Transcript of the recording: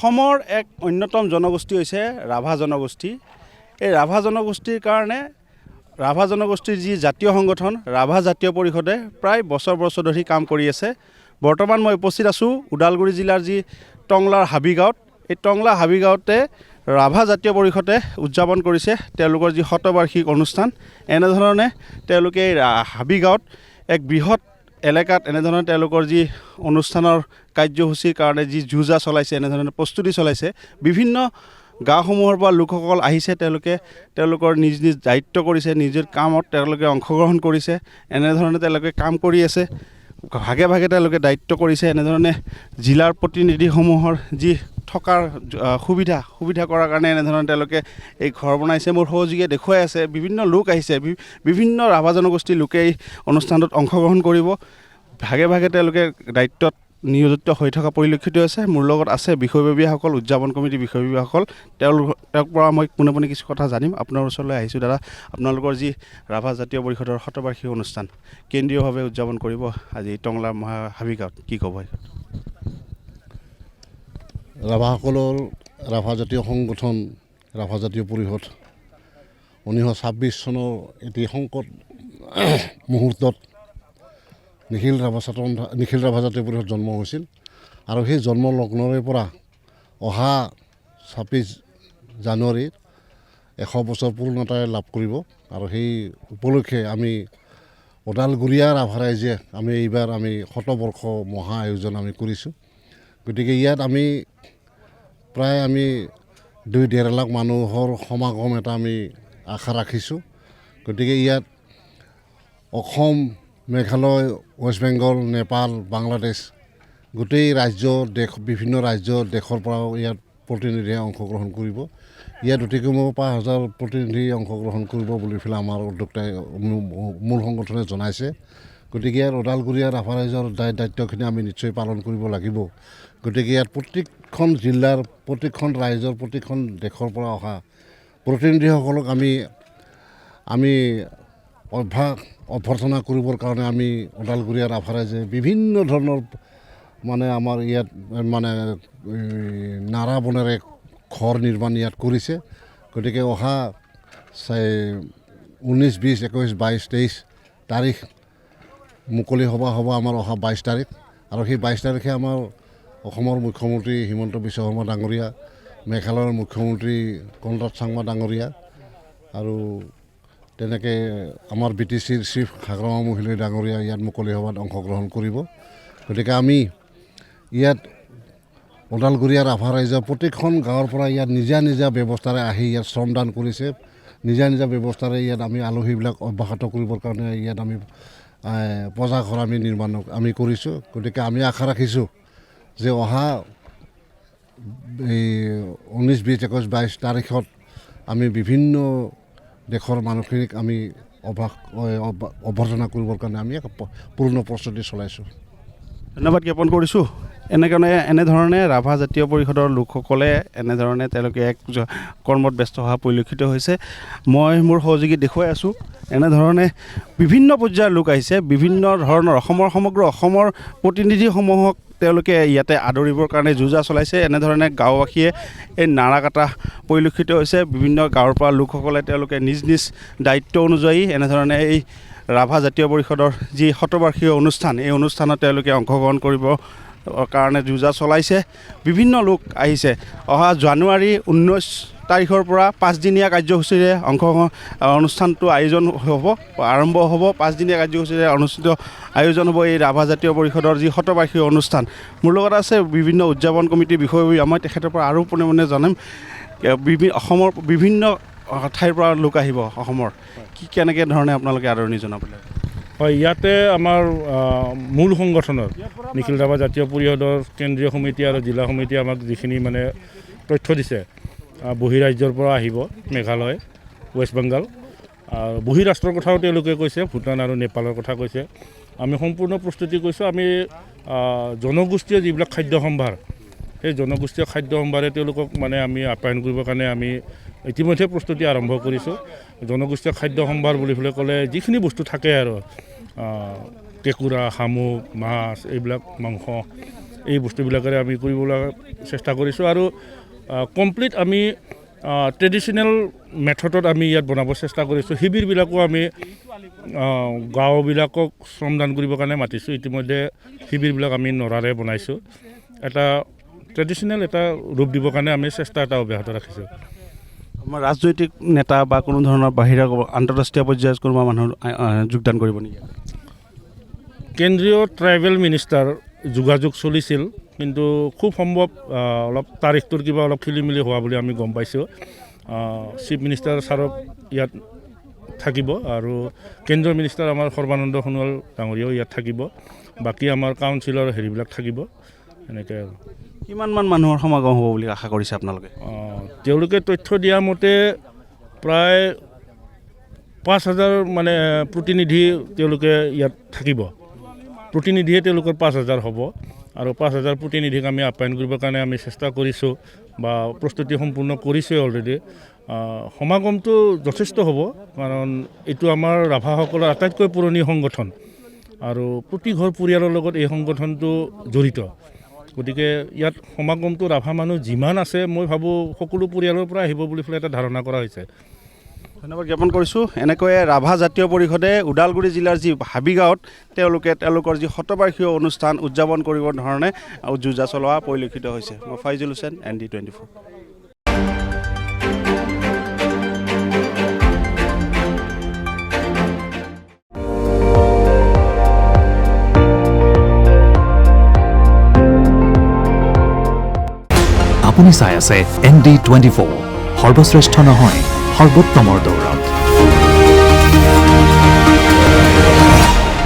অসমৰ এক অন্যতম জনগোষ্ঠী হৈছে ৰাভা জনগোষ্ঠী। এই ৰাভা জনগোষ্ঠীৰ কাৰণে ৰাভা জনগোষ্ঠীৰ যি জাতীয় সংগঠন ৰাভা জাতীয় পৰিষদে প্ৰায় বছৰ ধৰি কাম কৰি আছে। বৰ্তমান মই উপস্থিত আছোঁ ওদালগুৰি জিলাৰ যি টংলাৰ হাবিগাঁৱত। এই টংলা হাবিগাঁৱতে ৰাভা জাতীয় পৰিষদে উদযাপন কৰিছে তেওঁলোকৰ যি শতবাৰ্ষিক অনুষ্ঠান। এনেধৰণে তেওঁলোকে হাবিগাঁৱত এক বৃহৎ এলেকাত এনেধৰণে তেওঁলোকৰ যি অনুষ্ঠানৰ কাৰ্যসূচীৰ কাৰণে যি যুঁজা চলাইছে, এনেধৰণে প্ৰস্তুতি চলাইছে। বিভিন্ন গাঁওসমূহৰ পৰা লোকসকল আহিছে, তেওঁলোকৰ নিজ দায়িত্ব কৰিছে, নিজৰ কামত তেওঁলোকে অংশগ্ৰহণ কৰিছে। এনেধৰণে তেওঁলোকে কাম কৰি আছে, ভাগে ভাগে তেওঁলোকে দায়িত্ব কৰিছে। এনেধৰণে জিলাৰ প্ৰতিনিধিসমূহৰ যি থকাৰ সুবিধা কৰাৰ কাৰণে এনেধৰণে তেওঁলোকে এই ঘৰ বনাইছে। মোৰ সহযোগীয়ে দেখুৱাই আছে, বিভিন্ন লোক আহিছে, বিভিন্ন ৰাভা জনগোষ্ঠীৰ লোকে এই অনুষ্ঠানটোত অংশগ্ৰহণ কৰিব। ভাগে ভাগে তেওঁলোকে দায়িত্বত নিয়োজিত হৈ থকা পৰিলক্ষিত হৈছে। মোৰ লগত আছে বিষয়ববীয়াসকল, উদযাপন কমিটিৰ বিষয়ববীয়াসকল। তেওঁক পৰা মই পোনে কিছু কথা জানিম। আপোনাৰ ওচৰলৈ আহিছোঁ দাদা। আপোনালোকৰ যি ৰাভা জাতীয় পৰিষদৰ শতবাৰ্ষিক অনুষ্ঠান কেন্দ্ৰীয়ভাৱে উদযাপন কৰিব আজি টংলা হাবিগাঁৱত, কি ক'ব? ৰাভাসকলৰ ৰাভা জাতীয় সংগঠন ৰাভা জাতীয় পৰিষদ 1926 চনৰ এটি সংকট মুহূৰ্তত নিখিল ৰাভা জাতীয় পৰিষদ জন্ম হৈছিল। আৰু সেই জন্ম লগ্নৰে পৰা অহা 26 জানুৱাৰীত 100 বছৰ পূৰ্ণতাই লাভ কৰিব। আৰু সেই উপলক্ষে আমি ওদালগুৰিয়া ৰাভা ৰাইজে এইবাৰ শতবৰ্ষ মহা আয়োজন কৰিছোঁ। গতিকে ইয়াত প্ৰায় 2-1.5 লাখ মানুহৰ সমাগম এটা আশা ৰাখিছোঁ। গতিকে ইয়াত অসম, মেঘালয়, ৱেষ্ট বেংগল, নেপাল, বাংলাদেশ গোটেই বিভিন্ন ৰাজ্য দেশৰ পৰাও ইয়াত প্ৰতিনিধিয়ে অংশগ্ৰহণ কৰিব। ইয়াত অতি কমেও 5,000 প্ৰতিনিধি অংশগ্ৰহণ কৰিব বুলি পেলাই আমাৰ উদ্যোক্তাই মূল সংগঠনে জনাইছে। গতিকে ইয়াত ওদালগুৰিয়া ৰাভা ৰাইজৰ দায়িত্বখিনি আমি নিশ্চয় পালন কৰিব লাগিব। গতিকে ইয়াত প্ৰত্যেকখন জিলাৰ, প্ৰত্যেকখন ৰাইজৰ, প্ৰত্যেকখন দেশৰ পৰা অহা প্ৰতিনিধিসকলক আমি অভ্যৰ্থনা কৰিবৰ কাৰণে ওদালগুৰিয়া ৰাভা ৰাইজে বিভিন্ন ধৰণৰ আমাৰ ইয়াত নাৰা বনেৰে ঘৰ নিৰ্মাণ ইয়াত কৰিছে। গতিকে অহা 19, 20, 21, 22, 23 তাৰিখ মুকলি সভা হ'ব আমাৰ অহা 22 তাৰিখ। আৰু সেই 22 তাৰিখে আমাৰ অসমৰ মুখ্যমন্ত্ৰী হিমন্ত বিশ্ব শৰ্মা ডাঙৰীয়া, মেঘালয়ৰ মুখ্যমন্ত্ৰী কনৰাড চাংমা ডাঙৰীয়া আৰু তেনেকৈ আমাৰ BTCৰ চিফ হাগ্ৰামা মহিলাই ডাঙৰীয়া ইয়াত মুকলি সভাত অংশগ্ৰহণ কৰিব। গতিকে ইয়াত ওদালগুৰিয়া ৰাভা ৰাইজৰ প্ৰত্যেকখন গাঁৱৰ পৰা ইয়াত নিজা ব্যৱস্থাৰে আহি ইয়াত শ্ৰমদান কৰিছে। নিজা ব্যৱস্থাৰে ইয়াত আলহীবিলাক অভ্যাগত কৰিবৰ কাৰণে ইয়াত পূজাঘৰ নিৰ্মাণ কৰিছোঁ। গতিকে আশা ৰাখিছোঁ যে অহা 19, 20, 21, 22 তাৰিখত বিভিন্ন দেশৰ মানুহখিনিক অভ্যৰ্থনা কৰিবৰ কাৰণে পূৰ্ণ প্ৰস্তুতি চলাইছোঁ। ধন্যবাদ জ্ঞাপন কৰিছোঁ। এনেধৰণে ৰাভা জাতীয় পৰিষদৰ লোকসকলে তেওঁলোকে এক কৰ্মত ব্যস্ত হোৱা পৰিলক্ষিত হৈছে। মই মোৰ সহযোগী দেখুৱাই আছোঁ, এনেধৰণে বিভিন্ন পৰ্যায়ৰ লোক আহিছে। বিভিন্ন ধৰণৰ সমগ্ৰ অসমৰ প্ৰতিনিধিসমূহক তেওঁলোকে ইয়াতে আদৰিবৰ কাৰণে যুঁজা চলাইছে। এনেধৰণে গাঁওবাসীয়ে এই নাৰা কাটা পৰিলক্ষিত হৈছে। বিভিন্ন গাঁৱৰ পৰা লোকসকলে তেওঁলোকে নিজ দায়িত্ব অনুযায়ী এনেধৰণে এই ৰাভা জাতীয় পৰিষদৰ যি শতবাৰ্ষিক অনুষ্ঠান, এই অনুষ্ঠানত তেওঁলোকে অংশগ্ৰহণ কৰিবৰ কাৰণে যুঁজা চলাইছে। বিভিন্ন লোক আহিছে। অহা জানুৱাৰী 19 তাৰিখৰ পৰা 5দিনীয়া কাৰ্যসূচীৰে অনুষ্ঠানটো আৰম্ভ হ'ব। 5দিনীয়া কাৰ্যসূচীৰে আয়োজন হ'ব এই ৰাভা জাতীয় পৰিষদৰ যি শতবাৰ্ষিক অনুষ্ঠান। মোৰ লগত আছে বিভিন্ন উদযাপন কমিটিৰ বিষয়ববীয়া। মই তেখেতৰ পৰা আৰু পোনে জানিম, অসমৰ বিভিন্ন ঠাইৰ পৰা লোক আহিব অসমৰ, কেনেকৈ ধৰণে আপোনালোকে আদৰণি জনাবলৈ? হয়, ইয়াতে আমাৰ মূল সংগঠনৰ নিখিল ৰাভা জাতীয় পৰিষদৰ কেন্দ্ৰীয় সমিতি আৰু জিলা সমিতিয়ে আমাক যিখিনি তথ্য দিছে, বহিৰাজ্যৰ পৰা আহিব, মেঘালয়, ৱেষ্ট বেংগল, বহিৰাষ্ট্ৰৰ কথাও তেওঁলোকে কৈছে, ভূটান আৰু নেপালৰ কথা কৈছে। আমি সম্পূৰ্ণ প্ৰস্তুতি কৰিছোঁ। জনগোষ্ঠীয় যিবিলাক খাদ্য সম্ভাৰ, সেই জনগোষ্ঠীয় খাদ্য সম্ভাৰে তেওঁলোকক আমি আপ্যায়ন কৰিবৰ কাৰণে ইতিমধ্যে প্ৰস্তুতি আৰম্ভ কৰিছোঁ। জনগোষ্ঠীয় খাদ্য সম্ভাৰ বুলি ক'লে যিখিনি বস্তু থাকে আৰু কেঁকুৰা, শামুক, মাছ, এইবিলাক মাংস, এই বস্তুবিলাকেৰে আমি কৰিবলৈ চেষ্টা কৰিছোঁ আৰু কমপ্লিট আমি ট্ৰেডিশ্যনেল মেথডত আমি ইয়াত বনাব চেষ্টা কৰিছোঁ। শিবিৰবিলাকো আমি গাঁওবিলাকক শ্ৰমদান কৰিবৰ কাৰণে মাতিছোঁ। ইতিমধ্যে শিবিৰবিলাক আমি নৰাৰে বনাইছোঁ। এটা ট্ৰেডিশ্যনেল এটা ৰূপ দিবৰ কাৰণে আমি চেষ্টা এটা অব্যাহত ৰাখিছোঁ। আমাৰ ৰাজনৈতিক নেতা বা কোনো ধৰণৰ বাহিৰা আন্তঃৰাষ্ট্ৰীয় পৰ্যায়ত কোনোবা মানুহ যোগদান কৰিব নেকি? কেন্দ্ৰীয় ট্ৰাইবেল মিনিষ্টাৰ যোগাযোগ চলিছিল, কিন্তু খুব সম্ভৱ অলপ তাৰিখটোৰ কিবা অলপ খেলি মেলি হোৱা বুলি আমি গম পাইছোঁ। চিফ মিনিষ্টাৰ ছাৰক ইয়াত থাকিব আৰু কেন্দ্ৰীয় মিনিষ্টাৰ আমাৰ সৰ্বানন্দ সোণোৱাল ডাঙৰীয়াও ইয়াত থাকিব। বাকী আমাৰ কাউন্সিলৰ হেৰিবিলাক থাকিব। এনেকৈ আৰু কিমানমান মানুহৰ সমাগম হ'ব বুলি আশা কৰিছে আপোনালোকে? তেওঁলোকে তথ্য দিয়া মতে প্ৰায় 5,000 মানে প্ৰতিনিধি তেওঁলোকে ইয়াত থাকিব। প্ৰতিনিধিয়ে তেওঁলোকৰ 5,000 হ'ব আৰু 5,000 প্ৰতিনিধিক আমি আপ্যায়ন কৰিবৰ কাৰণে আমি চেষ্টা কৰিছোঁ বা প্ৰস্তুতি সম্পূৰ্ণ কৰিছোঁৱে অলৰেডি। সমাগমটো যথেষ্ট হ'ব, কাৰণ এইটো আমাৰ ৰাভাসকলৰ আটাইতকৈ পুৰণি সংগঠন আৰু প্ৰতি ঘৰ পৰিয়ালৰ লগত এই সংগঠনটো জড়িত। গতিকে ইয়াত সমাগমটো ৰাভা মানুহ যিমান আছে মই ভাবোঁ সকলো পৰিয়ালৰ পৰা আহিব বুলি পেলাই এটা ধাৰণা কৰা হৈছে। ধন্যবাদ জ্ঞাপন কৰিছোঁ। এনেকৈয়ে ৰাভা জাতীয় পৰিষদে ওদালগুৰি জিলাৰ যি হাবিগাঁৱত তেওঁলোকৰ যি শতবাৰ্ষিকী অনুষ্ঠান উদযাপন কৰিবৰ ধৰণে যো-জা চলোৱা পৰিলক্ষিত হৈছে। মই ফাইজুল হুছেইন, ND24। আপুনি চাই আছে ND24, সৰ্বশ্ৰেষ্ঠ নহয় সৰ্বোত্তমৰ দৌৰত।